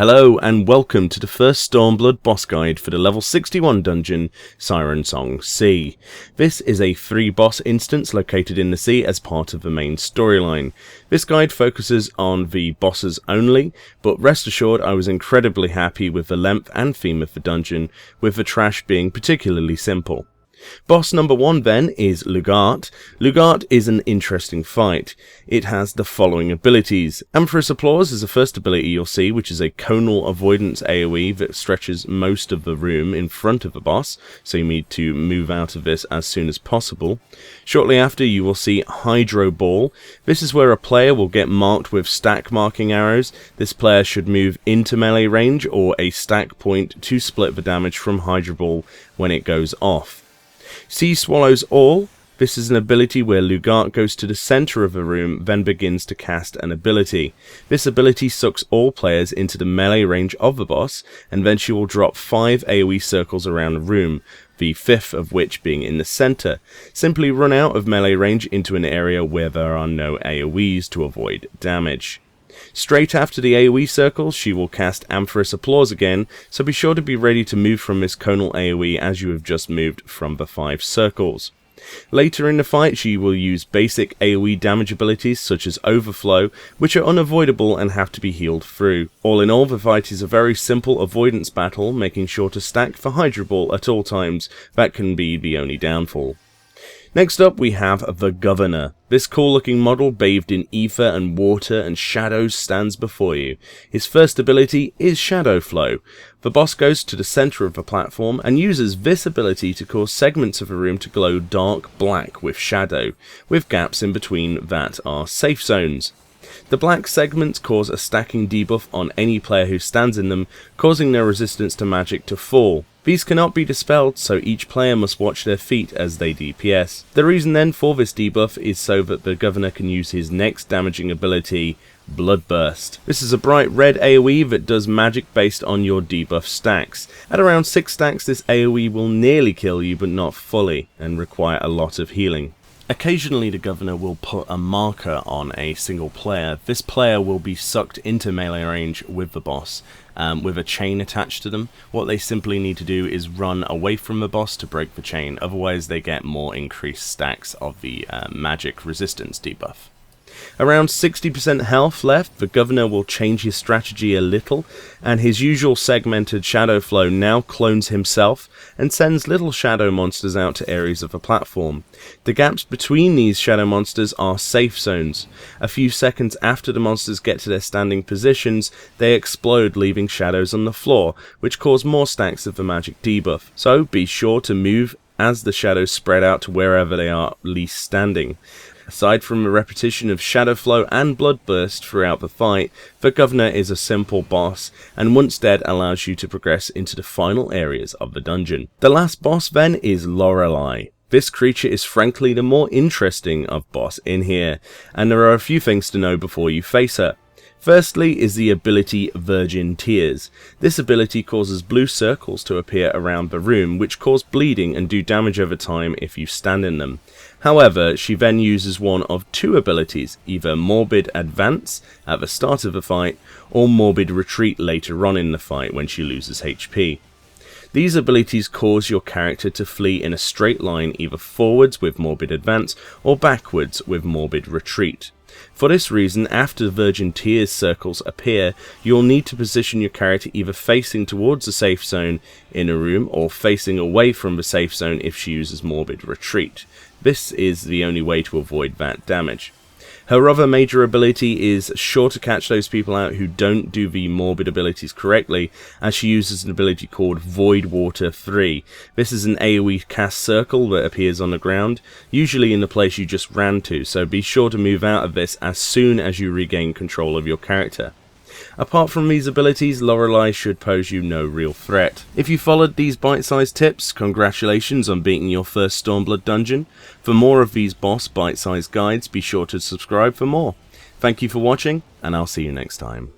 Hello and welcome to the first Stormblood boss guide for the level 61 dungeon, Sirensong Sea. This is a 3-boss instance located in the sea as part of the main storyline. This guide focuses on the bosses only, but rest assured I was incredibly happy with the length and theme of the dungeon, with the trash being particularly simple. Boss number 1 then is Lagarde. Lagarde is an interesting fight. It has the following abilities. Empress Applause is the first ability you'll see, which is a conal avoidance AoE that stretches most of the room in front of the boss, so you need to move out of this as soon as possible. Shortly after you will see Hydro Ball. This is where a player will get marked with stack marking arrows. This player should move into melee range or a stack point to split the damage from Hydro Ball when it goes off. Sea Swallows All. This is an ability where Lagarde goes to the center of a room, then begins to cast an ability. This ability sucks all players into the melee range of the boss, and then she will drop 5 AoE circles around the room, the 5th of which being in the center. Simply run out of melee range into an area where there are no AoEs to avoid damage. Straight after the AoE circles, she will cast Empress Applause again, so be sure to be ready to move from this conal AoE as you have just moved from the 5 circles. Later in the fight, she will use basic AoE damage abilities such as Overflow, which are unavoidable and have to be healed through. All in all, the fight is a very simple avoidance battle, making sure to stack for Hydro Ball at all times. That can be the only downfall. Next up we have the Governor. This cool looking model bathed in ether and water and shadows stands before you. His first ability is Shadow Flow. The boss goes to the center of the platform and uses this ability to cause segments of the room to glow dark black with shadow, with gaps in between that are safe zones. The black segments cause a stacking debuff on any player who stands in them, causing their resistance to magic to fall. These cannot be dispelled, so each player must watch their feet as they DPS. The reason then for this debuff is so that the Governor can use his next damaging ability, Bloodburst. This is a bright red AoE that does magic based on your debuff stacks. At around 6 stacks this AoE will nearly kill you but not fully, and require a lot of healing. Occasionally the Governor will put a marker on a single player. This player will be sucked into melee range with the boss, with a chain attached to them. What they simply need to do is run away from the boss to break the chain, otherwise they get more increased stacks of the magic resistance debuff. Around 60% health left, the Governor will change his strategy a little, and his usual segmented shadow flow now clones himself and sends little shadow monsters out to areas of the platform. The gaps between these shadow monsters are safe zones. A few seconds after the monsters get to their standing positions, they explode, leaving shadows on the floor, which cause more stacks of the magic debuff. So be sure to move as the shadows spread out to wherever they are least standing. Aside from a repetition of Shadow Flow and Bloodburst throughout the fight, the Governor is a simple boss, and once dead allows you to progress into the final areas of the dungeon. The last boss then is Lorelei. This creature is frankly the more interesting of boss in here, and there are a few things to know before you face her. Firstly is the ability Virgin Tears. This ability causes blue circles to appear around the room, which cause bleeding and do damage over time if you stand in them. However, she then uses one of 2 abilities, either Morbid Advance at the start of the fight, or Morbid Retreat later on in the fight when she loses HP. These abilities cause your character to flee in a straight line, either forwards with Morbid Advance or backwards with Morbid Retreat. For this reason, after the Virgin Tears circles appear, you'll need to position your character either facing towards the safe zone in a room or facing away from the safe zone if she uses Morbid Retreat. This is the only way to avoid that damage. Her other major ability is sure to catch those people out who don't do the morbid abilities correctly, as she uses an ability called Void Water 3. This is an AoE cast circle that appears on the ground, usually in the place you just ran to, so be sure to move out of this as soon as you regain control of your character. Apart from these abilities, Lorelei should pose you no real threat. If you followed these bite-sized tips, congratulations on beating your first Stormblood dungeon. For more of these boss bite-sized guides, be sure to subscribe for more. Thank you for watching, and I'll see you next time.